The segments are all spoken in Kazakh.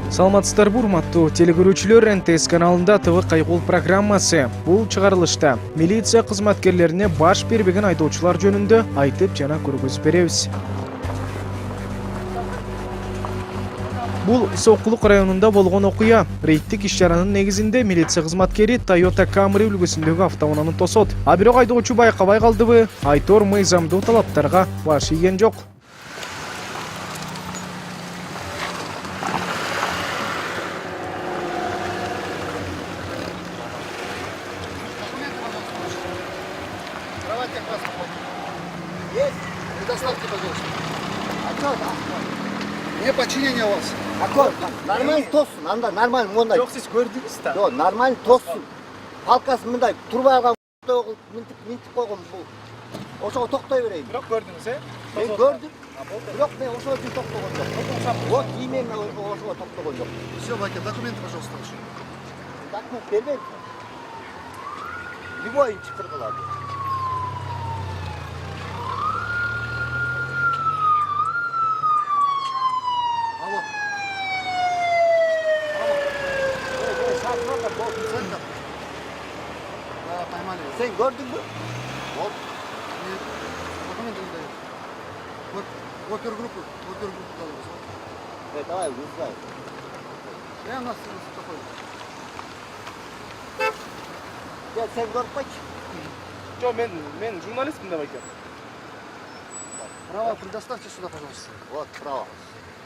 Саламатсыздарбы урматтуу телекөрүүчүлөр, НТС каналында ТВ кайгул программасы. Бул чыгарылышта милиция кызматкерлерине баш бербеген айдоочулар жөнүндө айтып жана көргөзүп беребиз. Бул Сокулук районунда болгон окуя. Рейдтик иш-чаранын негизинде милиция кызматкери Toyota Camry үлгүсүндөгү автоунааны тосот. А бирок айдоочу байкабай калдыбы? Айтор мыйзамдуу талаптарга баш ийген жок. Есть? Предоставьте, пожалуйста. Не подчинение у вас. Нормально тоссун, анда нормально мындай. Жок, сиз көрдүңүз да. Жок, нормально тоссун. Палкасын мындай турбай алган минтип койгон бул. Ошого токтой берейин. Бирок көрдүңүз, Мен көрдүм. Бирок мен ошого үчүн токтогон жок. Вот иймен ошого токтогон жок. Все, Ваня, документы, пожалуйста. Документ бербейм. Любой чыкыр кылат. Алло. Да, поймали. Sen gördün mü? Вот. Нет. Документы не дают. Вот. Опергруппу дали. Evet, давай, вызывай. Прямо нас такой. Gel sen görüp bak. Жок, мен журналистмин да байке. Право предоставьте сюда, пожалуйста. Вот, право.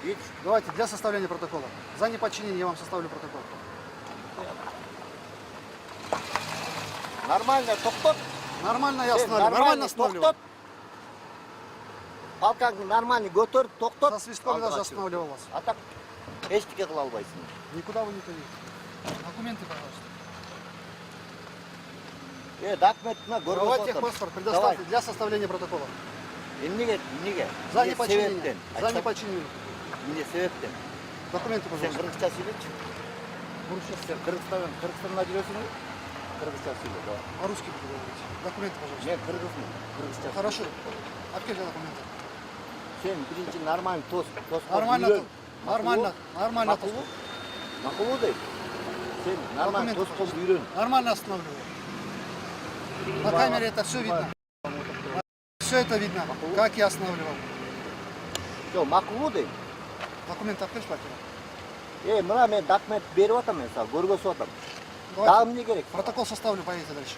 Видишь? Давайте для составления протокола. За неподчинение я вам составлю протокол. Нормально токтот. Нормально я остановлю. Нормально остановлю. Токтот. Палкаңды нормально көтөрүп токтот. Со свистком даже останавливал вас. А так эчтеке кыла албайсың. Никуда вы не пойдете. Документы, пожалуйста. Документине көргөзүп Давайте отур. техпаспорт предоставьте для составления протокола. Эмнеге? За неподчинение. За неподчинение. Эмне себептен? Документы, Сен пожалуйста. кыргызча сүйлөчү. Сен Кыргызстанда жүрөсүңбү? Кыргызча сүйлө, давай. По-русски буду говорить. Документы, пожалуйста. Мен кыргызмын. Кыргызча. Хорошо. Откройте документы. Сен биринчи нормально тос. Нормально. Нормально. Макулу дейт. Сен нормально Документы, тоскон үйрөн. Нормально останавливаю. На камере это все видно. Все это видно, как я останавливал. Жок, макулу дейт. Документы открыть, Вакера. Мына мен документ берип атам, мен сага көргөзүп атам. Дагы Давайте. эмне керек? Протокол составлю, поедете дальше.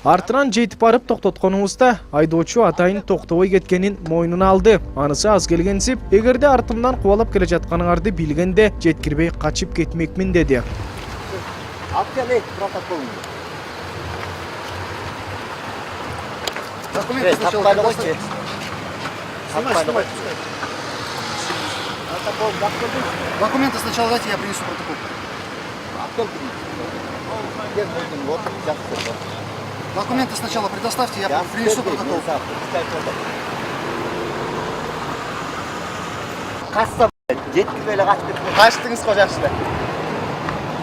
Артынан жетип барып токтотконубузда айдоочу атайын токтобой кеткенин мойнуна алды. Анысы аз келгенсип, эгерде артымдан кубалап келе жатканыңарды билгенде жеткирбей качып кетмекмин деди. Алып кел протоколуңду. Документы сначала предоставьте. Снимай. Документы сначала дайте, я принесу протокол. Документы сначала предоставьте, я принесу протокол. Касса жеткирбей эле качып кеткен. Качтыңыз го жакшы эле.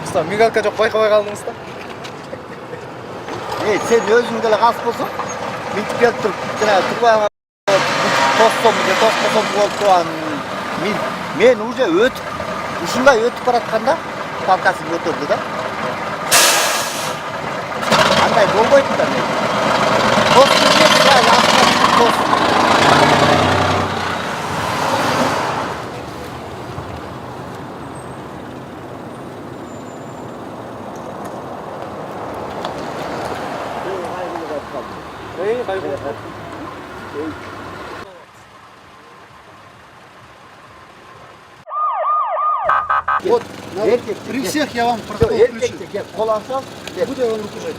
Уста, мигалка жок, байкабай калдыңыз да. Сен өзүң деле кас болсоң, минтип келип туруп, жана турбай алган тоскосом болуп турган. Мен уже ушундай өтүп баратканда палкасын көтөрдү да. Андай болбойт да мен. Вот, при всех я вам протокол включу. Кол алсаң, Не буду я вам руку жать.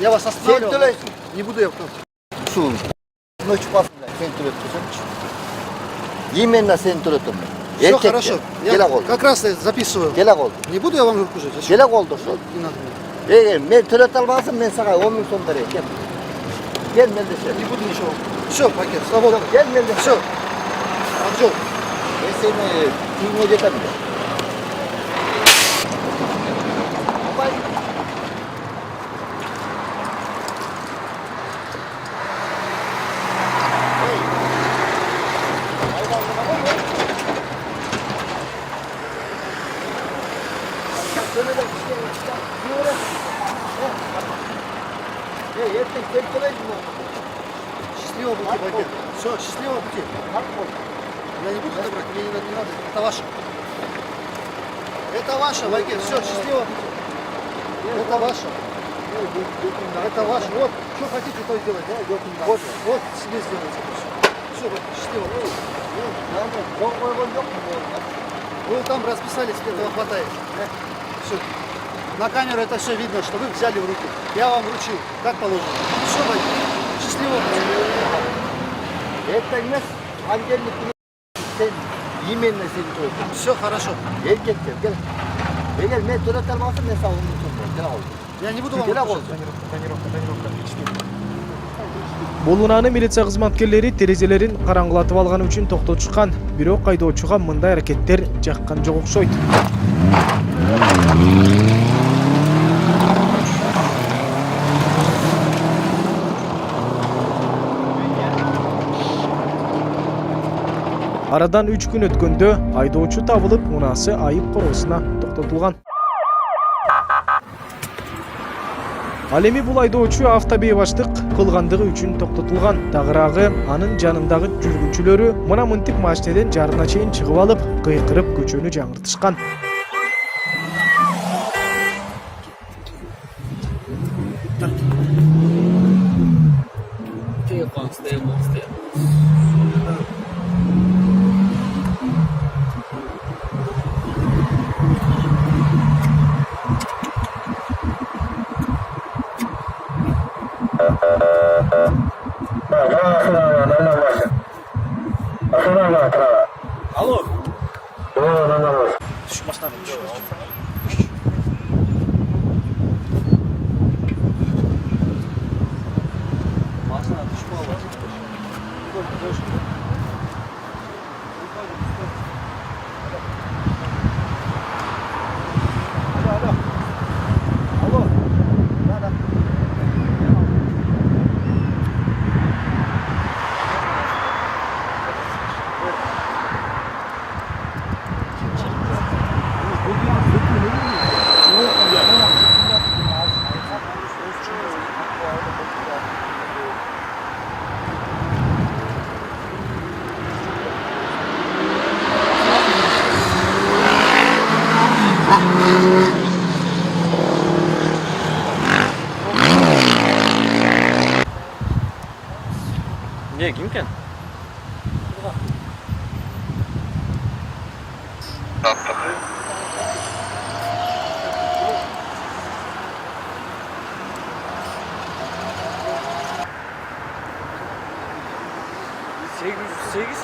Я вас останавливал. Сен төлөйсүң. Не буду я в Ушул ночь басында сен төлөтпөсөңчү. Именно сен төлөтөм. Все хорошо. Келе Я кол. как раз записываю. Келе кол. Не буду я вам руку жать. Зачем? Келе колду ошол. Не надо мне. Мен төлөтө албасам, мен сага 10 000 сом берейин. Кел мелдеше. Не буду ничего. Все, пакет, свободно. Кел мелдеше. Все. Отжел. Мен сени кийине жетем. ертең келіп келейін мен. Счастливого пути, Багир. Все, счастливого пути. Я не буду забрать, мне не надо. Это ваше. Это ваше, Багир. Все, счастливого пути. Это ваше. Это ваше. Вот, что хотите, то и делайте. Вот себе сделайте. Все, счастливого пути. Вы там расписались, этого хватает. Все. На камеру это все видно, что вы взяли в руки. Я вам вручил, как положено. Все, Багир. Счастливого пути. Это емес, ангельник сен именно сен той. Все хорошо. Еркектер, кел. Егер мен төлете алмасам, мен саған ұмытамын. Кел ал. Я не буду вам Кел ал. мешать. Бул унааны милиция кызматкерлери терезелерин караңгылатып алганы үчүн токтотушкан. Бирок айдоочуга мындай аракеттер жаккан жок окшойт. Арадан 3 күн өткөндө айдоочу табылып, унаасы айып короосуна токтотулган. Ал эми бул айдоочу автобейбаштык кылгандыгы үчүн токтотулган. Тагыраагы анын жанындагы жүргүнчүлөрү мына мынтип машинеден жарына чейин чыгып алып, кыйкырып көчөнү жаңыртышкан. Алло. Не, ким екен? Сегіз?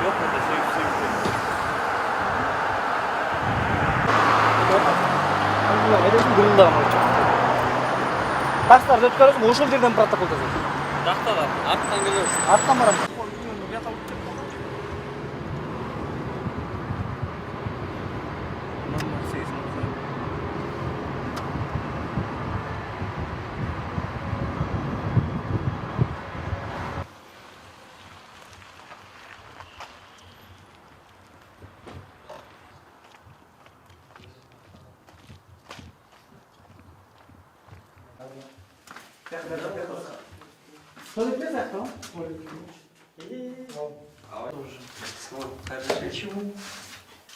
Жоқ, онда сегіз. Тастарды өткөрөсүң, ошол жерден протокол жазасың. Жақтаға, арттан келесің. Арттан барам.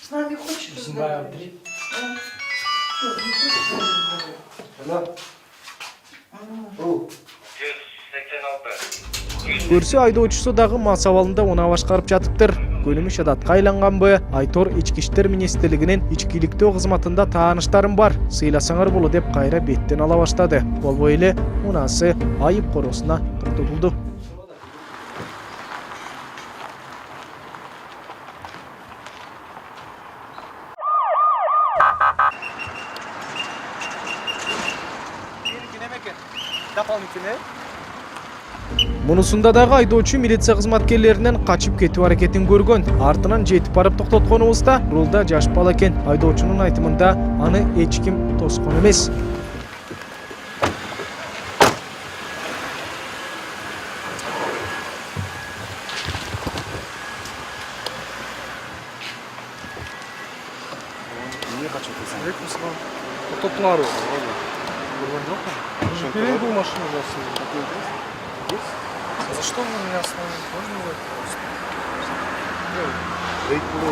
С нами хочешь разговаривать? Көрсө айдоочусу дагы мас абалында унаа башкарып жатыптыр. Көнүмүш адатка айланганбы? Айтор ички иштер министрлигинин ичкиликтөө кызматында тааныштарым бар. Сыйласаңар болот деп кайра беттен ала баштады. Болбой эле унаасы айып короосуна токтотулду. Мунусунда дагы айдоочу милиция кызматкерлеринен качып кетүү аракетин көргөн. Артынан жетип барып токтотконубузда рулда жаш бала экен. Айдоочунун айтымында аны эч ким тоскон эмес. Эмне качып атасың? Алейкум салам. Топтуңар көргөн жокмун. Переднюю машину жасырдым. За что вы меня остановили? Можно его рейд был.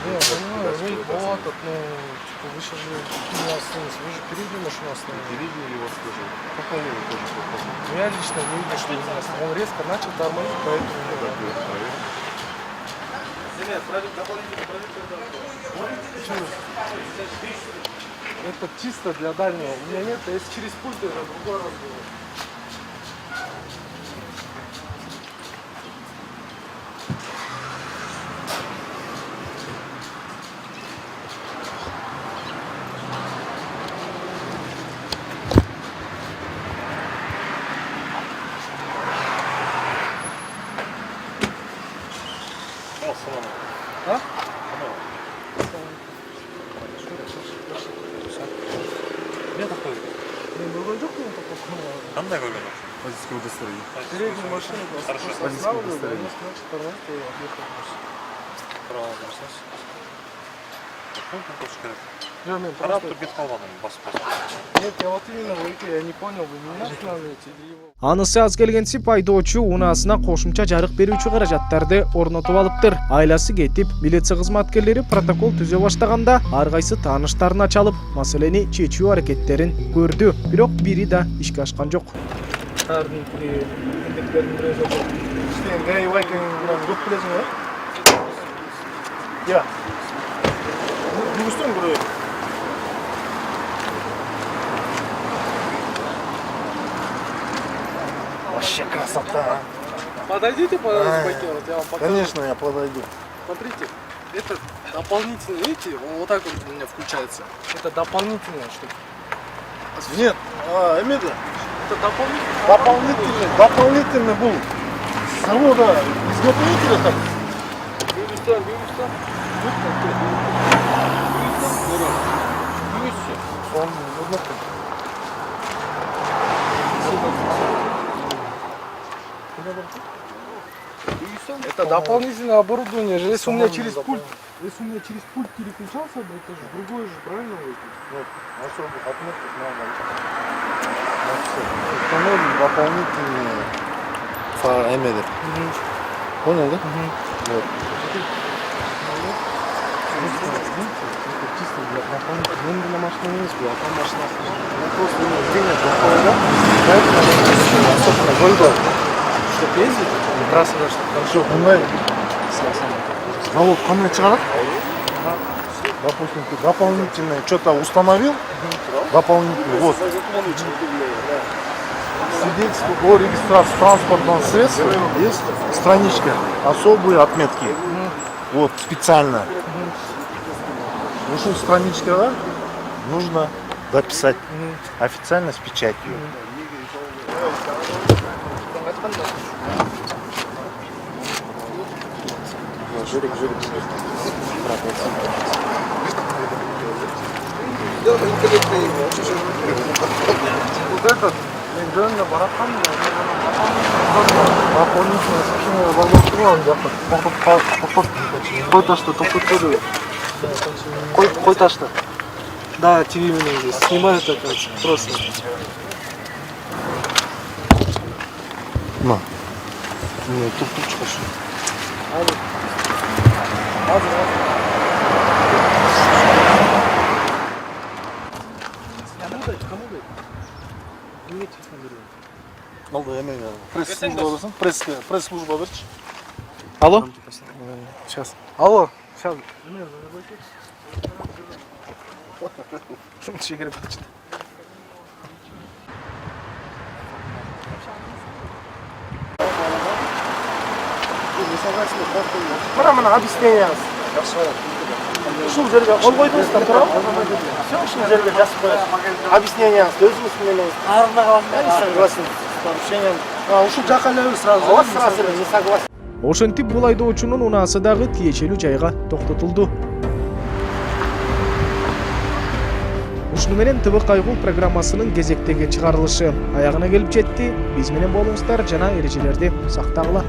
Не, я понимаю, рейд был этот, но типа вы сейчас же меня остановились. Вы же переднюю машину остановили. Переднюю его скажу. Какой его тоже попал? Я лично не видел, что вы меня остановили. Он резко начал тормозить, поэтому не Так, я проверю. это чисто для дальнего. У меня нет, а если через пульт, это другой разговор. А? Не такой. Не, ну вроде как он такой. Қандай көрген? Водительское удостоверение. Переднюю машину Хорошо. останавливали, они значит тормозит и отъехал. Право дұрыс. Пунктын көші керек. Жоқ, мен Қарап просто... тұр кетіп қалғаным басып. Нет, я вот именно я не понял, вы меня останавливаете или его? Анысы аз келгенсип айдоочу унаасына кошумча жарык берүүчү каражаттарды орнотуп алыптыр. Айласы кетип, милиция кызматкерлери протокол түзө баштаганда ар кайсы тааныштарына чалып, маселени чечүү аракеттерин көрдү. Бирок бири да ишке ашкан жок. Бәрінің міндеттердің бірі жоқ. Сен гаевай екенін көп білесің ба? Иә. Жүргізсең біреу. Вообще красота. Подойдите, пожалуйста, я вам покажу. Конечно, я подойду. Смотрите, это дополнительные, видите, вот так вот у меня включается. Это дополнительная штука. Нет, Эмида. Это дополнительный был. С завода изготовителя так. Это дополнительное оборудование. Если у меня через пульт, переключался, это же другое же, правильно? Вот, особо отметку надо. Установим дополнительные фарамеды. Понял, да? Вот. Это чисто для дополнительного. На машине не спи, а там машина. Просто денег дополнительно. Поэтому особенно Volvo. Чтоб ездить, трасса даже хорошо. Завод қандай шығарады? Допустим, ты дополнительное что-то установил, дополнительное, вот. Свидетельство о регистрации транспортного средства, есть страничка, особые отметки, вот, специально. Ушел страничка, да? Нужно дописать официально с печатью. Жирик. Вот этот, реально барахан, дополнительное сообщение Қой-ташты, тоқтатпады. Қой-ташты. Да, ТВ меня здесь снимают опять, просто. На. Не, тут чекашу. Пресс-служба берчи. Алло? Сейчас. Алло. Сейчас. Шекер бітті. Мына объяснение. Ушул жерге қол қойдыңыздар, тура? Все, ушул жерге жазып қоясыз. Объяснение өзіңіз менен. Арында қаласың. Я не согласен с нарушением. Ушул жаққа іліп сразу. Не согласен. Ошентип бул айдоочунун унаасы дагы тиешелүү жайга токтотулду. Ушуну менен ТВ Кайгуу программасынын кезектеги чыгарылышы аягына келип жетти. Биз менен болуңуздар жана эрежелерди сактагыла.